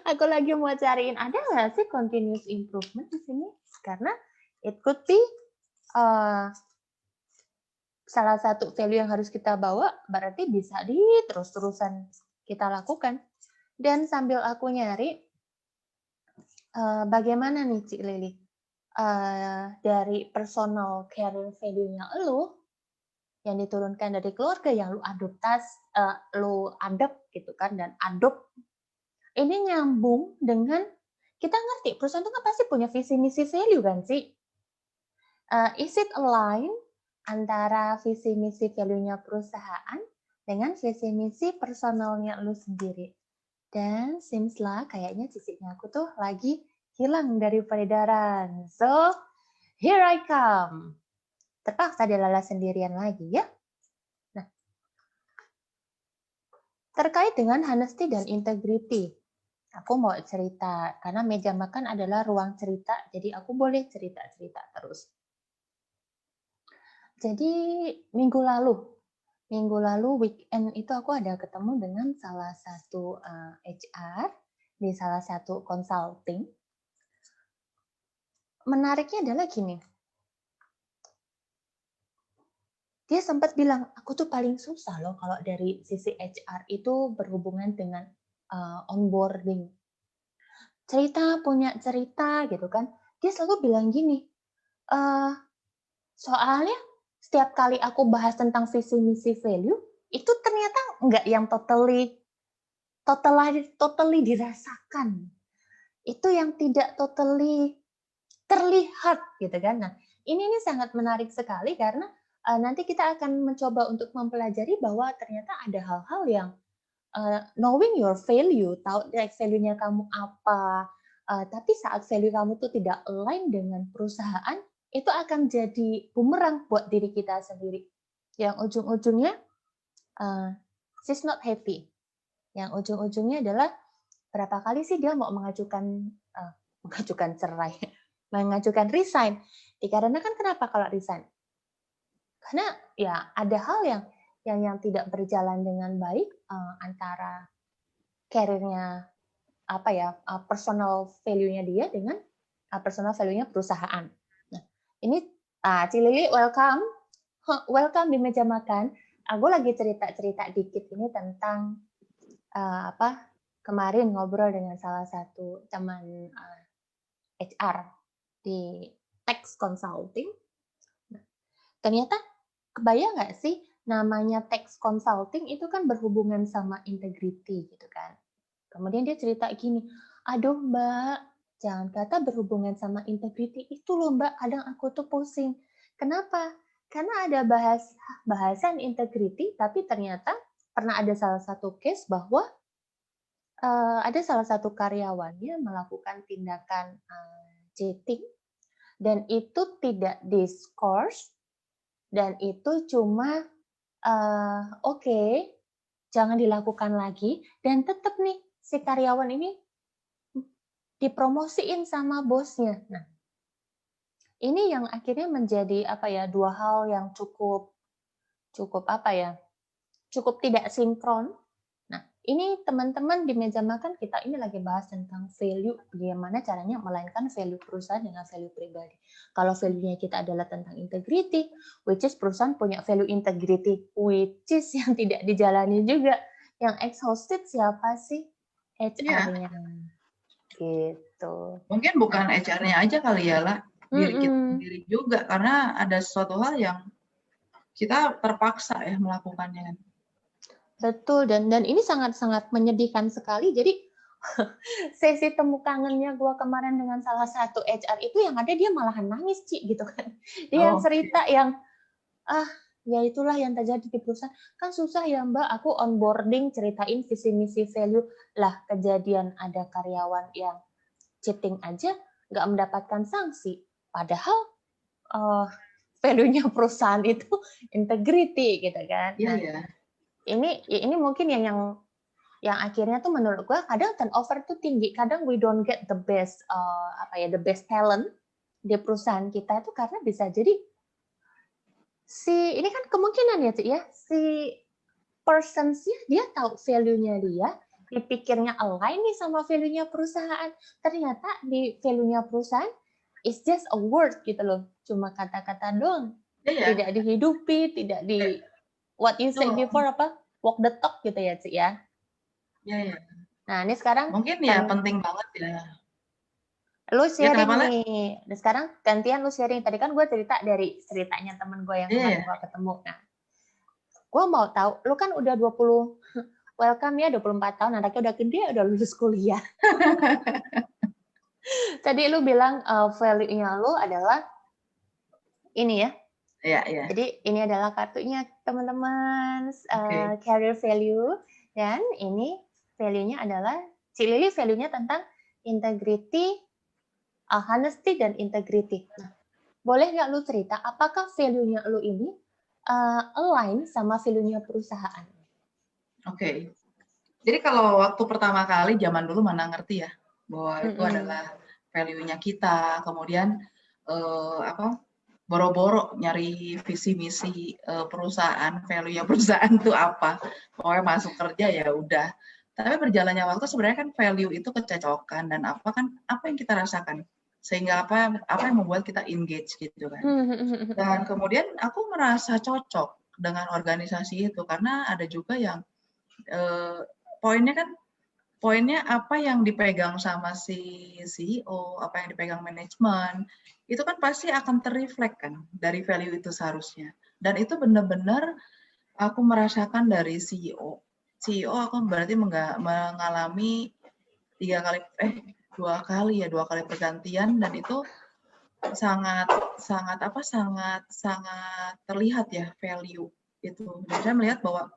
Aku lagi mau cariin, ada nggak sih continuous improvement di sini? Karena it could be salah satu value yang harus kita bawa, berarti bisa terus-terusan kita lakukan. Dan sambil aku nyari, bagaimana nih Cik Lili, dari personal career value-nya lu, yang diturunkan dari keluarga, yang lu adopt gitu kan, dan adopt, ini nyambung dengan, kita ngerti, perusahaan itu kan pasti punya visi misi value kan sih? Is it align antara visi misi value-nya perusahaan dengan visi misi personalnya lu sendiri? Dan seems lah kayaknya cisiknya aku tuh lagi hilang dari peredaran. So, here I come. Terpaksa dilala sendirian lagi ya. Nah, terkait dengan honesty dan integrity, aku mau cerita karena meja makan adalah ruang cerita, jadi aku boleh cerita-cerita terus. Jadi minggu lalu weekend itu aku ada ketemu dengan salah satu HR di salah satu consulting. Menariknya adalah gini, dia sempat bilang, aku tuh paling susah loh kalau dari sisi HR itu berhubungan dengan onboarding. Punya cerita gitu kan. Dia selalu bilang gini, eee, soalnya setiap kali aku bahas tentang visi misi value, itu ternyata nggak yang totally dirasakan. Itu yang tidak totally terlihat gitu kan. Nah, ini sangat menarik sekali karena nanti kita akan mencoba untuk mempelajari bahwa ternyata ada hal-hal yang knowing your value, tahu value-nya kamu apa, tapi saat value kamu tuh tidak align dengan perusahaan, itu akan jadi bumerang buat diri kita sendiri. Yang ujung-ujungnya she's not happy. Yang ujung-ujungnya adalah berapa kali sih dia mau mengajukan cerai, mengajukan resign. Dikarenakan kenapa kalau resign? Karena ya ada hal yang tidak berjalan dengan baik antara karirnya personal value-nya dia dengan personal value-nya perusahaan. Nah, ini Cilili welcome di meja makan. Aku lagi cerita dikit ini tentang kemarin ngobrol dengan salah satu teman HR di tax consulting. Nah, ternyata kebayang nggak sih namanya tax consulting itu kan berhubungan sama integrity gitu kan. Kemudian dia cerita gini, aduh Mbak, jangan kata berhubungan sama integrity, itu loh Mbak, kadang aku tuh pusing. Kenapa? Karena ada bahasan integrity, tapi ternyata pernah ada salah satu case bahwa ada salah satu karyawannya melakukan tindakan cheating, dan itu tidak diskors, dan itu cuma oke, jangan dilakukan lagi, dan tetap nih si karyawan ini dipromosiin sama bosnya. Nah, ini yang akhirnya menjadi dua hal yang cukup tidak sinkron. Nah, ini teman-teman di meja makan kita ini lagi bahas tentang value, bagaimana caranya melainkan value perusahaan dengan value pribadi. Kalau value-nya kita adalah tentang integrity, which is perusahaan punya value integrity, which is yang tidak dijalani juga. Yang exhausted siapa sih? HR-nya. Gitu.
Mungkin bukan HR-nya aja kali ya, lah. Diri kita sendiri juga, karena ada suatu hal yang kita terpaksa ya melakukannya.
Betul, dan ini sangat-sangat menyedihkan sekali. Jadi sesi temu kangennya gue kemarin dengan salah satu HR itu yang ada dia malahan nangis, Ci, gitu kan. Dia yang cerita yang ya itulah yang terjadi di perusahaan. Kan susah ya Mbak, aku onboarding ceritain visi misi value, lah kejadian ada karyawan yang cheating aja nggak mendapatkan sanksi. Padahal value-nya perusahaan itu integrity gitu kan.
Iya,
nah,
ya.
Ini mungkin yang akhirnya tuh menurut gue kadang turnover tuh tinggi, kadang we don't get the best the best talent di perusahaan kita itu karena bisa jadi ini kan kemungkinan ya Cik ya, si persons-nya dia tahu value-nya dia, dipikirnya align nih sama value-nya perusahaan, ternyata di value-nya perusahaan is just a word gitu loh, cuma kata-kata doang, tidak dihidupi, tidak di what you said before walk the talk gitu ya Cik ya.
Iya.
Nah ini sekarang
mungkin ya penting banget ya.
Lu sharing nih. Dan sekarang gantian lu sharing. Tadi kan gue cerita dari ceritanya temen gue yang kemarin gue ketemu. Nah, gue mau tahu, lu kan udah 20, welcome ya 24 tahun, anaknya udah gede, udah lulus kuliah. Tadi lu bilang value-nya lu adalah ini ya.
Iya.
Jadi ini adalah kartunya teman-teman, career value, dan ini value-nya adalah, Cilili value-nya tentang integrity, honesty, dan integrity. Nah, boleh nggak lu cerita, apakah value-nya lu ini align sama value-nya perusahaan?
Oke. Jadi kalau waktu pertama kali zaman dulu mana ngerti ya bahwa itu adalah value-nya kita, kemudian boro-boro nyari visi misi perusahaan, value-nya perusahaan itu apa, pokoknya masuk kerja ya udah. Tapi berjalannya waktu sebenarnya kan value itu kecocokan dan apa yang kita rasakan sehingga apa yang membuat kita engage gitu kan. Dan kemudian aku merasa cocok dengan organisasi itu karena ada juga yang poinnya apa yang dipegang sama si CEO, apa yang dipegang manajemen, itu kan pasti akan terreflect kan dari value itu seharusnya. Dan itu benar-benar aku merasakan dari CEO. CEO aku berarti mengalami dua kali pergantian, dan itu sangat terlihat ya value itu. Dan saya melihat bahwa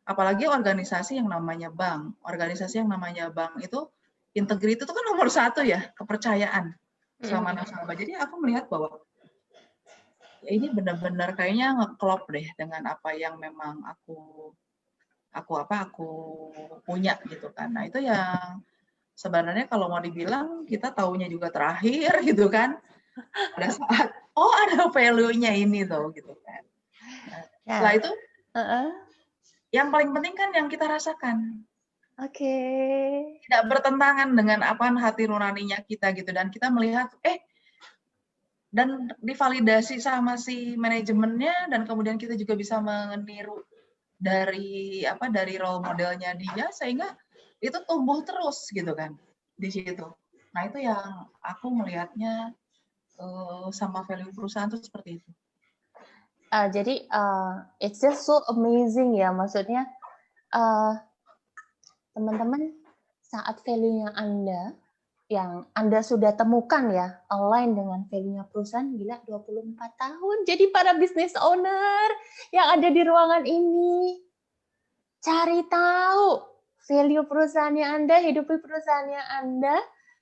apalagi organisasi yang namanya bank itu integriti itu kan nomor satu ya, kepercayaan sama nasabah. Jadi aku melihat bahwa ya ini benar-benar kayaknya ngeklop deh dengan apa yang memang aku punya gitu kan. Nah itu yang sebenarnya kalau mau dibilang kita taunya juga terakhir gitu kan, pada saat ada value-nya ini tuh gitu kan. Nah, setelah itu yang paling penting kan yang kita rasakan. Tidak bertentangan dengan apa hati nuraninya kita gitu, dan kita melihat dan divalidasi sama si manajemennya, dan kemudian kita juga bisa meniru dari role modelnya dia, sehingga itu tumbuh terus gitu kan di situ. Nah itu yang aku melihatnya sama value perusahaan itu seperti itu.
Jadi it's just so amazing ya, maksudnya teman-teman, saat value-nya Anda yang Anda sudah temukan ya, align dengan value-nya perusahaan, gila 24 tahun. Jadi para business owner yang ada di ruangan ini, cari tahu value perusahaannya Anda, hidupi perusahaannya Anda,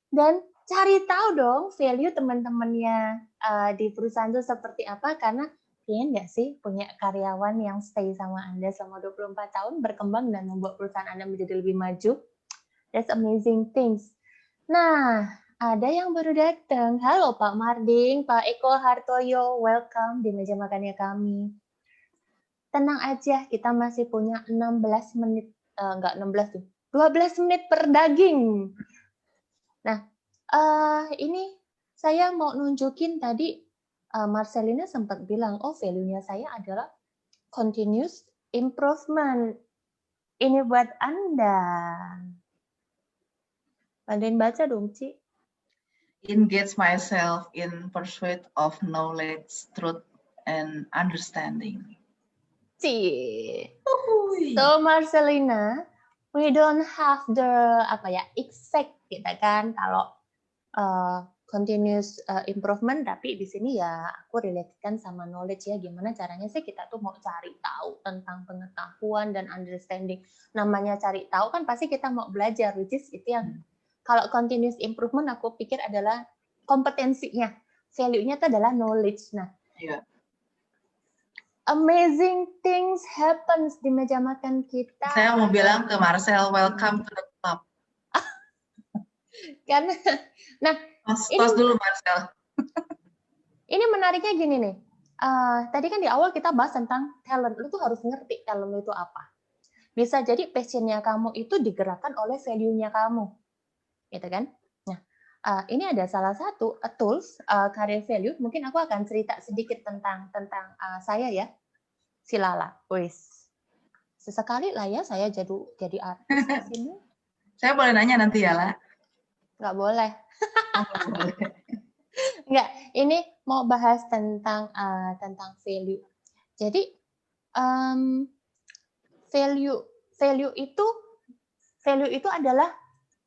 dan cari tahu dong value teman-temannya di perusahaan itu seperti apa, karena pengen nggak sih punya karyawan yang stay sama Anda selama 24 tahun, berkembang dan membuat perusahaan Anda menjadi lebih maju? That's amazing things. Nah, ada yang baru datang. Halo Pak Marding, Pak Eko Hartoyo, welcome di meja makannya kami. Tenang aja, kita masih punya 16 menit, enggak 16 tuh, 12 menit per daging. Nah, ini saya mau nunjukin tadi, Marcelina sempat bilang, value-nya saya adalah continuous improvement. Ini buat Anda. Bantuin baca dong, Ci.
Engage myself in pursuit of knowledge, truth, and understanding.
Ci. So Marcelina, we don't have the exact kita kan kalau continuous improvement, tapi di sini ya aku relatekan sama knowledge ya, gimana caranya sih kita tuh mau cari tahu tentang pengetahuan dan understanding. Namanya cari tahu kan pasti kita mau belajar, which is itu yang kalau continuous improvement aku pikir adalah kompetensinya, value-nya itu adalah knowledge. Nah, amazing things happens di meja makan kita.
Saya mau bilang ke Marcel, welcome to the club.
Karena, nah,
tos dulu Marcel.
Ini menariknya gini nih. Tadi kan di awal kita bahas tentang talent. Lu tuh harus ngerti talent lu itu apa. Bisa jadi passion-nya kamu itu digerakkan oleh value-nya kamu. Gitu kan? Nah, ini ada salah satu tools career value. Mungkin aku akan cerita sedikit tentang saya ya. Si Lala. Wis. Sesekali lah ya saya jadi artis di sini.
Saya boleh nanya nanti ya, La?
Nggak boleh. Nggak, ini mau bahas tentang value. Jadi value itu adalah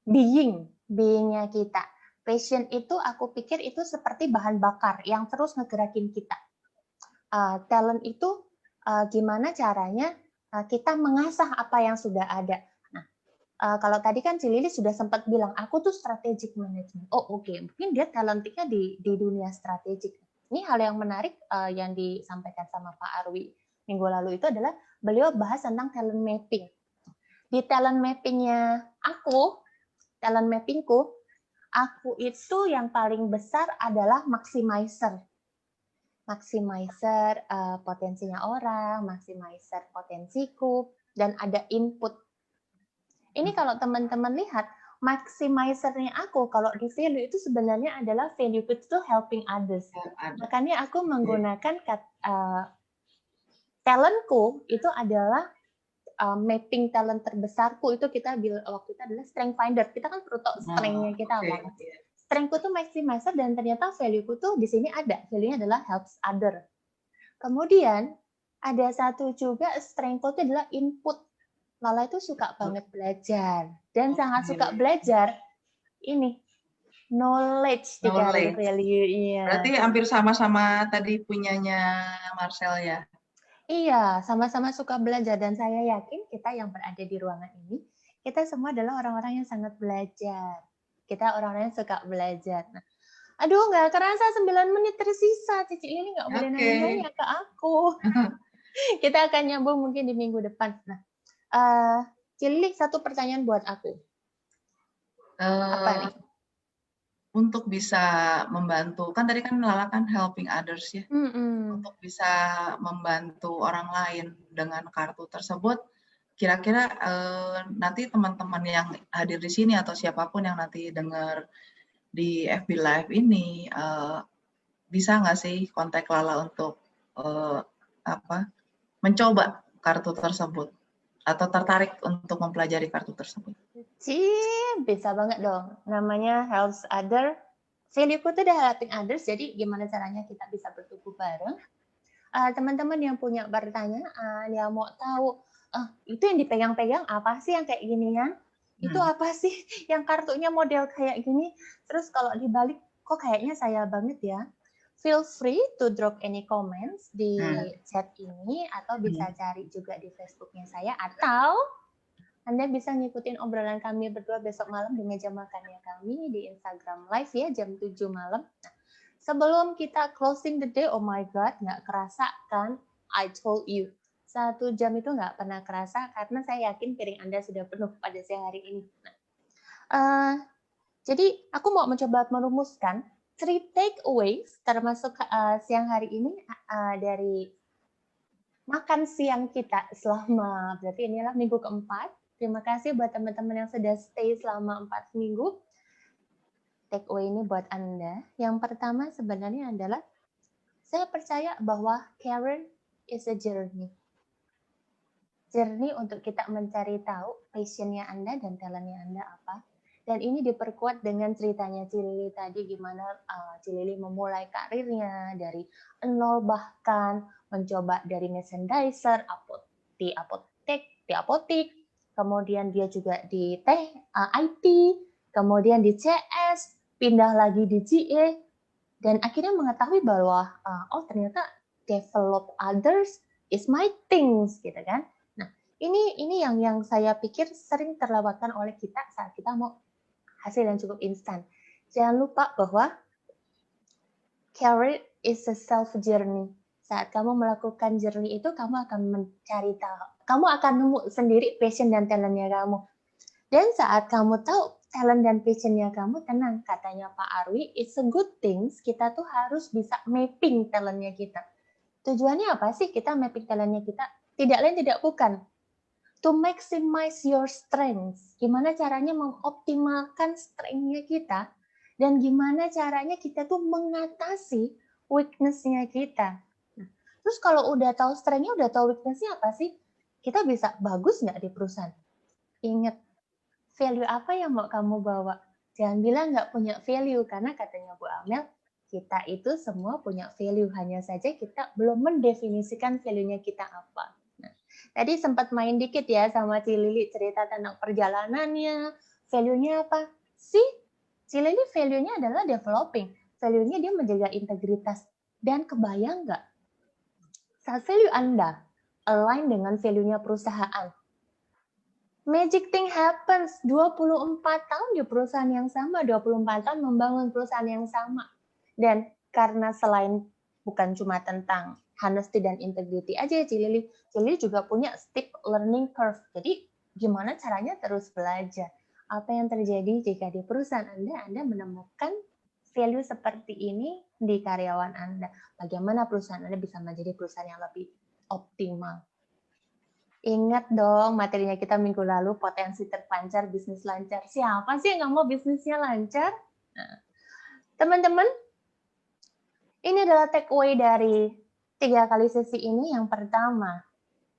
being-nya kita. Passion itu aku pikir itu seperti bahan bakar yang terus ngegerakin kita. Talent itu gimana caranya kita mengasah apa yang sudah ada. Kalau tadi kan Cilili sudah sempat bilang, aku tuh strategic management. Oke. Mungkin dia talentiknya di dunia strategik. Ini hal yang menarik yang disampaikan sama Pak Arwi minggu lalu itu adalah beliau bahas tentang talent mapping. Di talent mappingku, aku itu yang paling besar adalah maximizer. Maximizer potensinya orang, maximizer potensiku, dan ada input. Ini kalau teman-teman lihat, maximizer-nya aku kalau di value itu sebenarnya adalah value itu helping others. Makanya aku menggunakan talentku itu adalah mapping talent terbesarku itu kita waktu itu adalah strength finder. Kita kan perlu tahu strength-nya kita apa. Strength-ku tuh maximizer dan ternyata value-ku tuh di sini ada. Value-nya adalah helps other. Kemudian ada satu juga strength-ku itu adalah input. Lala itu suka banget belajar dan sangat suka belajar ini knowledge dikali value. Iya.
Berarti hampir sama-sama tadi punyanya Marcel ya.
Iya, sama-sama suka belajar dan saya yakin kita yang berada di ruangan ini, kita semua adalah orang-orang yang sangat belajar. Kita orang-orang yang suka belajar. Nah, aduh, nggak kerasa 9 menit tersisa. Cici ini nggak boleh nanya-nanya ke aku. Kita akan nyambung mungkin di minggu depan. Nah, Cilik, satu pertanyaan buat aku. Apa nih?
Untuk bisa membantu, kan tadi kan Lala kan helping others ya. Untuk bisa membantu orang lain dengan kartu tersebut, kira-kira nanti teman-teman yang hadir di sini atau siapapun yang nanti dengar di FB Live ini, bisa nggak sih kontak Lala untuk mencoba kartu tersebut? Atau tertarik untuk mempelajari kartu tersebut?
Bisa banget dong. Namanya helps other. Value-ku tuh udah helping others, jadi gimana caranya kita bisa bertumbuh bareng. Teman-teman yang punya pertanyaan, yang mau tahu, itu yang dipegang-pegang apa sih yang kayak ginian? Itu apa sih yang kartunya model kayak gini? Terus kalau dibalik, kok kayaknya saya banget ya? Feel free to drop any comments di chat ini, atau bisa cari juga di Facebooknya saya, atau Anda bisa ngikutin obrolan kami berdua besok malam di meja makannya kami di Instagram Live ya, jam 7 malam. Nah, sebelum kita closing the day, oh my God, nggak kerasa kan? I told you. 1 jam itu nggak pernah kerasa karena saya yakin piring Anda sudah penuh pada siang hari ini. Nah, jadi aku mau mencoba merumuskan 3 takeaways termasuk siang hari ini dari makan siang kita selama, berarti inilah minggu keempat. Terima kasih buat teman-teman yang sudah stay selama 4 minggu. Take away ini buat Anda. Yang pertama sebenarnya adalah, saya percaya bahwa career is a journey. Journey untuk kita mencari tahu passion-nya Anda dan talent-nya Anda apa. Dan ini diperkuat dengan ceritanya Cilili tadi, gimana Cilili memulai karirnya dari nol, bahkan mencoba dari merchandiser, di apotek, kemudian dia juga di IT, kemudian di CS, pindah lagi di GA, dan akhirnya mengetahui bahwa oh ternyata develop others is my things, gitu kan. Nah, ini yang saya pikir sering terlewatkan oleh kita saat kita mau hasil yang cukup instan. Jangan lupa bahwa career is a self journey. Saat kamu melakukan journey itu, kamu akan mencari tahu, kamu akan nemu sendiri passion dan talentnya kamu. Dan saat kamu tahu talent dan passionnya kamu, tenang, katanya Pak Arwi, it's a good things, kita tuh harus bisa mapping talentnya kita. Tujuannya apa sih kita mapping talentnya kita? Tidak lain tidak bukan, to maximize your strengths. Gimana caranya mengoptimalkan strength-nya kita, dan gimana caranya kita tuh mengatasi weakness-nya kita. Nah, terus kalau udah tahu strength-nya, udah tahu weakness-nya apa sih, kita bisa bagus nggak di perusahaan? Ingat, value apa yang mau kamu bawa? Jangan bilang nggak punya value, karena katanya Bu Amel, kita itu semua punya value, hanya saja kita belum mendefinisikan value-nya kita apa. Nah, tadi sempat main dikit ya sama Cilili, cerita tentang perjalanannya, value-nya apa? Cilili value-nya adalah developing, value-nya dia menjaga integritas. Dan kebayang nggak, saat value Anda align dengan value-nya perusahaan, magic thing happens. 24 tahun di perusahaan yang sama, 24 tahun membangun perusahaan yang sama. Dan karena selain bukan cuma tentang honesty dan integrity aja, Cilili juga punya steep learning curve. Jadi gimana caranya terus belajar? Apa yang terjadi jika di perusahaan Anda menemukan value seperti ini di karyawan Anda? Bagaimana perusahaan Anda bisa menjadi perusahaan yang lebih optimal? Ingat dong materinya kita minggu lalu, potensi terpancar, bisnis lancar. Siapa sih yang nggak mau bisnisnya lancar? Nah, teman-teman, ini adalah take away dari 3 kali sesi ini. Yang pertama,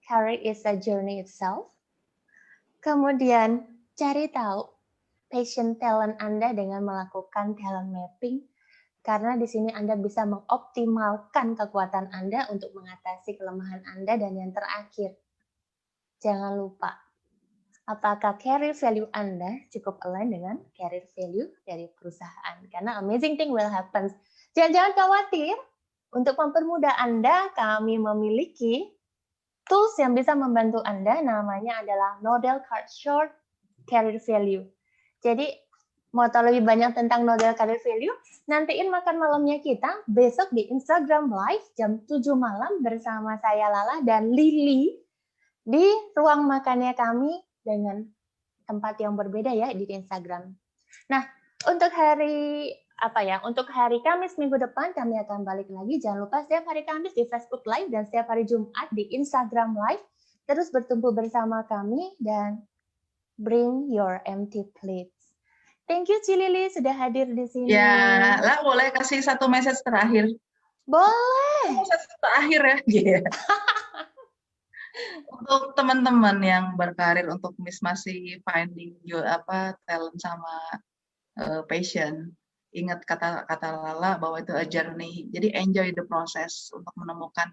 career is a journey itself. Kemudian, cari tahu passion talent Anda dengan melakukan talent mapping. Karena di sini Anda bisa mengoptimalkan kekuatan Anda untuk mengatasi kelemahan Anda. Dan yang terakhir, jangan lupa, apakah career value Anda cukup align dengan career value dari perusahaan? Karena amazing thing will happen. Jangan khawatir, untuk mempermudah Anda, kami memiliki tools yang bisa membantu Anda, namanya adalah Nodal Card Short Career Value. Jadi, mau tahu lebih banyak tentang Nodal Career Value, nantiin makan malamnya kita besok di Instagram Live jam 7 malam bersama saya Lala dan Lily di ruang makannya kami dengan tempat yang berbeda ya di Instagram. Nah, untuk hari Kamis minggu depan kami akan balik lagi. Jangan lupa setiap hari Kamis di Facebook Live dan setiap hari Jumat di Instagram Live. Terus bertumpu bersama kami dan bring your empty plates. Thank you Cilili sudah hadir di sini.
Ya, lah boleh kasih satu message terakhir.
Boleh.
Message terakhir ya. Yeah. Untuk teman-teman yang berkarir untuk masih finding talent sama passion, ingat kata Lala bahwa itu a journey. Jadi enjoy the process untuk menemukan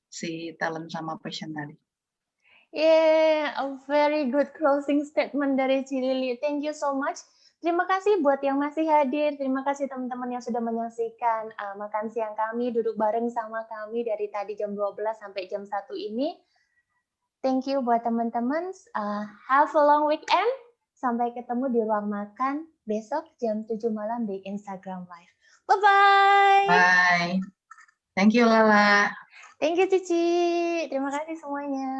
si talent sama passion tadi.
Yeah, a very good closing statement dari Cilili. Thank you so much. Terima kasih buat yang masih hadir. Terima kasih teman-teman yang sudah menyaksikan makan siang kami, duduk bareng sama kami dari tadi jam 12 sampai jam 1 ini. Thank you buat teman-teman. Have a long weekend. Sampai ketemu di ruang makan besok jam 7 malam di Instagram Live. Bye-bye.
Bye. Thank you, Lala.
Thank you, Cici. Terima kasih semuanya.